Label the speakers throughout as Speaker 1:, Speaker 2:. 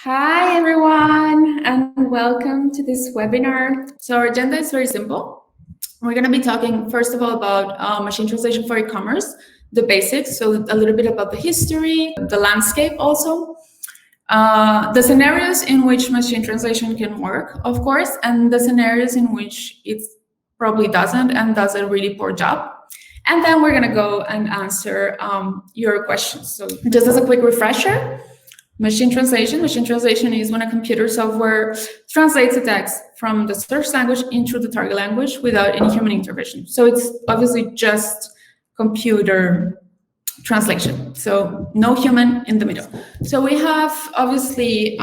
Speaker 1: Hi, everyone, and welcome to this webinar. So our agenda is very simple. We're going to be talking, first of all, about machine translation for e-commerce, the basics, so a little bit about the history, the landscape also, the scenarios in which machine translation can work, of course, and the scenarios in which it probably doesn't and does a really poor job. And then we're going to go and answer your questions. So just as a quick refresher, machine translation is when a computer software translates a text from the source language into the target language without any human intervention. So it's obviously just computer translation, so no human in the middle. So we have obviously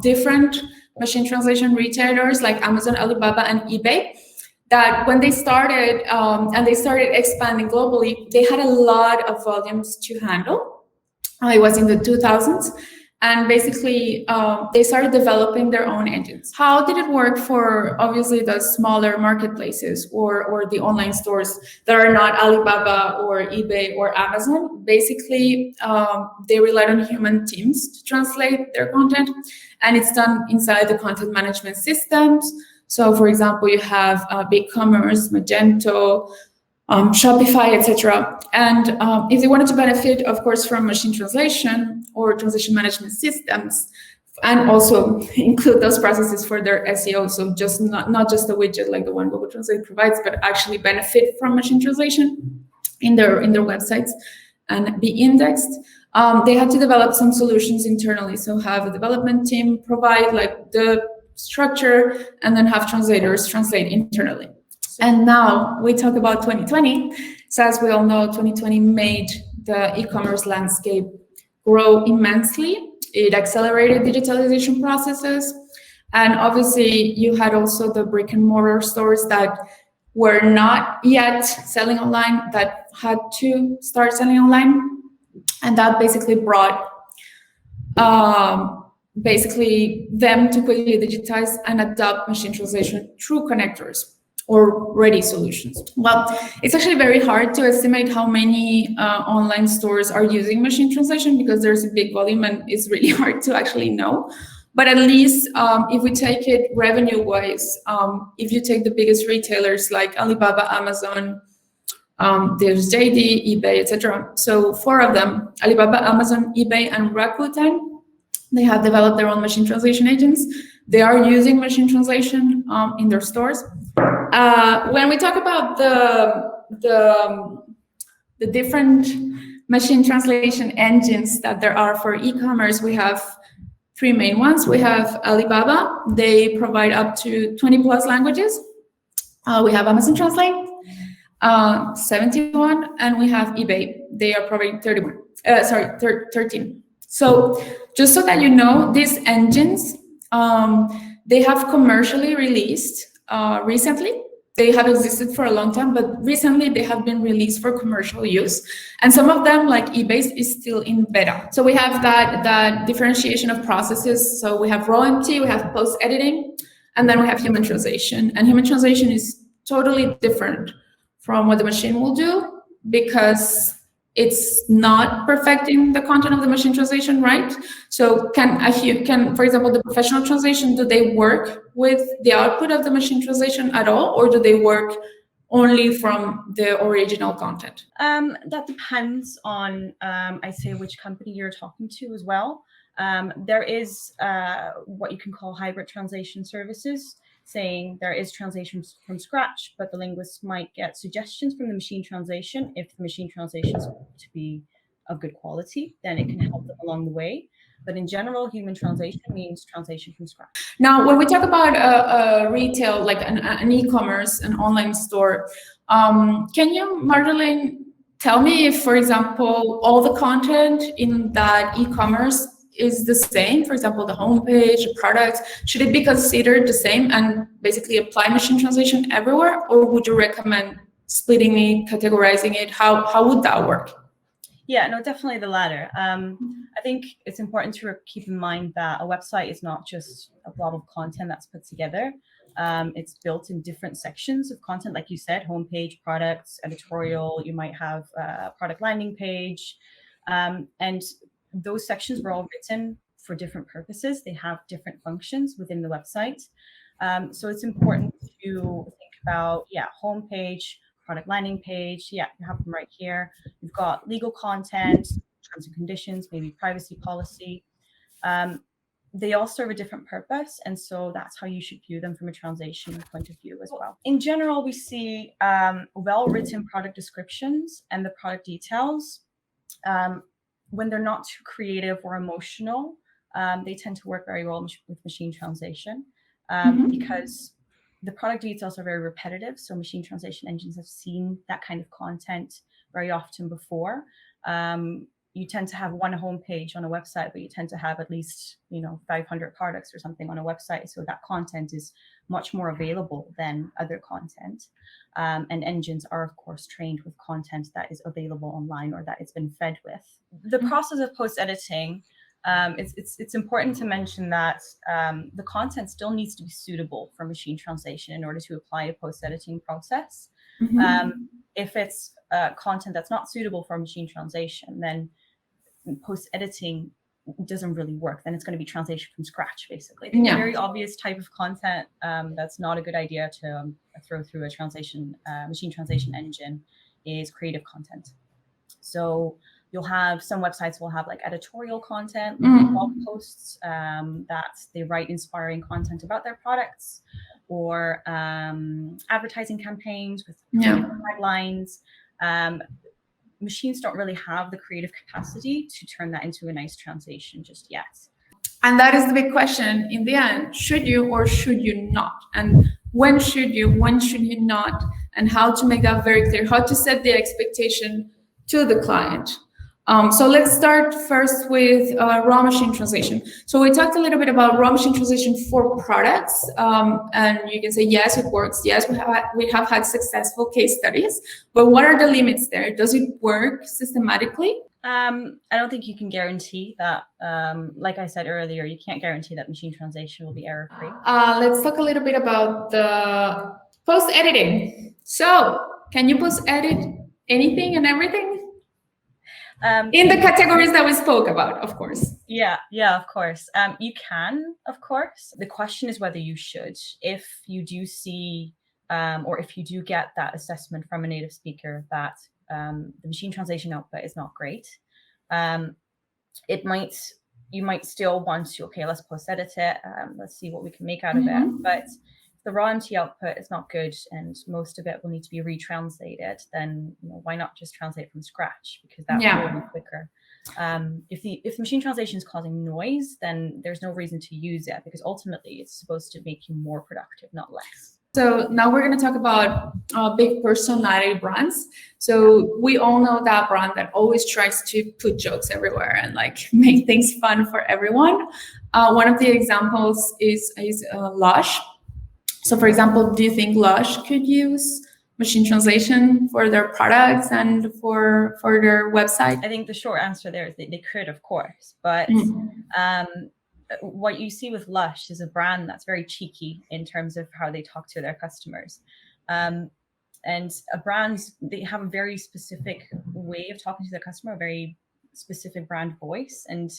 Speaker 1: different machine translation retailers like Amazon, Alibaba, and eBay, that when they started and they started expanding globally, they had a lot of volumes to handle. It was in the 2000s. And basically, they started developing their own engines. How did it work for, obviously, the smaller marketplaces or the online stores that are not Alibaba or eBay or Amazon? Basically, they relied on human teams to translate their content, and it's done inside the content management systems. So, for example, you have BigCommerce, Magento, Shopify, etc. And if they wanted to benefit, of course, from machine translation or translation management systems, and also include those processes for their SEO, so just not just a widget like the one Google Translate provides, but actually benefit from machine translation in their websites and be indexed. They had to develop some solutions internally, so have a development team provide like the structure, and then have translators translate internally. And now we talk about 2020. So as we all know, 2020 made the e-commerce landscape grow immensely. It accelerated digitalization processes. And obviously you had also the brick and mortar stores that were not yet selling online, that had to start selling online. And that basically brought basically them to quickly digitize and adopt machine translation through connectors or ready solutions. Well, it's actually very hard to estimate how many online stores are using machine translation because there's a big volume and it's really hard to actually know. But at least if we take it revenue-wise, if you take the biggest retailers like Alibaba, Amazon, there's JD, eBay, etc. So 4 of them, Alibaba, Amazon, eBay, and Rakuten, they have developed their own machine translation agents. They are using machine translation in their stores. When we talk about the different machine translation engines that there are for e-commerce, we have 3 main ones. We have Alibaba. They provide up to 20 plus languages. We have Amazon Translate, 71, and we have eBay. They are providing 13. So just so that you know, these engines, they have commercially released recently. They have existed for a long time, but recently they have been released for commercial use. And some of them, like eBay, is still in beta. So we have that differentiation of processes. So we have raw MT, we have post-editing, and then we have human translation. And human translation is totally different from what the machine will do because it's not perfecting the content of the machine translation, right? So can, for example, the professional translation, do they work with the output of the machine translation at all, or do they work only from the original content?
Speaker 2: That depends on, I'd say, which company you're talking to as well. There is what you can call hybrid translation services, saying there is translation from scratch, but the linguists might get suggestions from the machine translation. If the machine translation is to be of good quality, then it can help them along the way. But in general, human translation means translation from scratch.
Speaker 1: Now, when we talk about retail, like an e-commerce, an online store, can you, Marlene, tell me if, for example, all the content in that e-commerce is the same? For example, the homepage, the products, should it be considered the same and basically apply machine translation everywhere? Or would you recommend splitting it, categorizing it? How would that work?
Speaker 2: Yeah, no, definitely the latter. I think it's important to keep in mind that a website is not just a blob of content that's put together. It's built in different sections of content, like you said, homepage, products, editorial. You might have a product landing page. And those sections were all written for different purposes. They have different functions within the website. So it's important to think about, homepage, product landing page. Yeah, you have them right here. You've got legal content, terms and conditions, maybe privacy policy. They all serve a different purpose, and so that's how you should view them from a translation point of view as well. In general, we see well-written product descriptions and the product details. When they're not too creative or emotional, they tend to work very well with machine translation because the product details are very repetitive. So machine translation engines have seen that kind of content very often before. You tend to have one homepage on a website, but you tend to have at least 500 products or something on a website. So that content is much more available than other content. And engines are, of course, trained with content that is available online or that it's been fed with. The process of post-editing, it's important to mention that the content still needs to be suitable for machine translation in order to apply a post-editing process. If it's content that's not suitable for machine translation, then post-editing doesn't really work. Then it's going to be translation from scratch, basically. A very obvious type of content that's not a good idea to throw through a machine translation engine is creative content. So you'll have some websites will have like editorial content, blog posts that they write inspiring content about their products, or advertising campaigns with headlines. Machines don't really have the creative capacity to turn that into a nice translation just yet.
Speaker 1: And that is the big question in the end. Should you or should you not? And when should you not? And how to make that very clear, how to set the expectation to the client. So let's start first with raw machine translation. So we talked a little bit about raw machine translation for products, and you can say, yes, it works. Yes, we have had successful case studies, but what are the limits there? Does it work systematically?
Speaker 2: I don't think you can guarantee that. Like I said earlier, you can't guarantee that machine translation will be error-free.
Speaker 1: Let's talk a little bit about the post-editing. So can you post-edit anything and everything? In the categories that we spoke about, of course.
Speaker 2: Yeah, of course. You can, of course. The question is whether you should. If you do see, or if you do get that assessment from a native speaker that the machine translation output is not great, you might still want to, okay, let's post-edit it. Let's see what we can make out of it. But the raw MT output is not good and most of it will need to be retranslated, then why not just translate from scratch, because that will be quicker. If the machine translation is causing noise, then there's no reason to use it, because ultimately it's supposed to make you more productive, not less.
Speaker 1: So now we're going to talk about big personality brands. So we all know that brand that always tries to put jokes everywhere and like make things fun for everyone. One of the examples is Lush. So for example, do you think Lush could use machine translation for their products and for their website?
Speaker 2: I think the short answer there is that they could, of course, but what you see with Lush is a brand that's very cheeky in terms of how they talk to their customers. And brands, they have a very specific way of talking to their customer, a very specific brand voice. And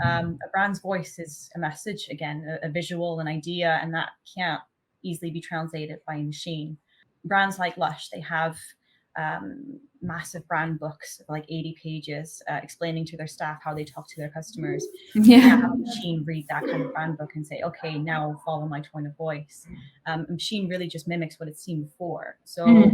Speaker 2: a brand's voice is a message, again, a visual, an idea, and that can't easily be translated by a machine. Brands like Lush, they have massive brand books of like 80 pages explaining to their staff how they talk to their customers. You can't have a machine read that kind of brand book and say, okay, now follow my tone of voice. A machine really just mimics what it's seen before. So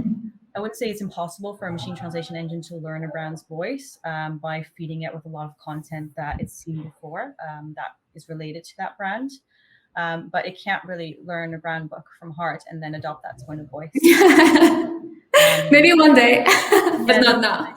Speaker 2: I would say it's impossible for a machine translation engine to learn a brand's voice by feeding it with a lot of content that it's seen before that is related to that brand. But it can't really learn a brand book from heart and then adopt that tone of voice.
Speaker 1: Maybe one day, but not now.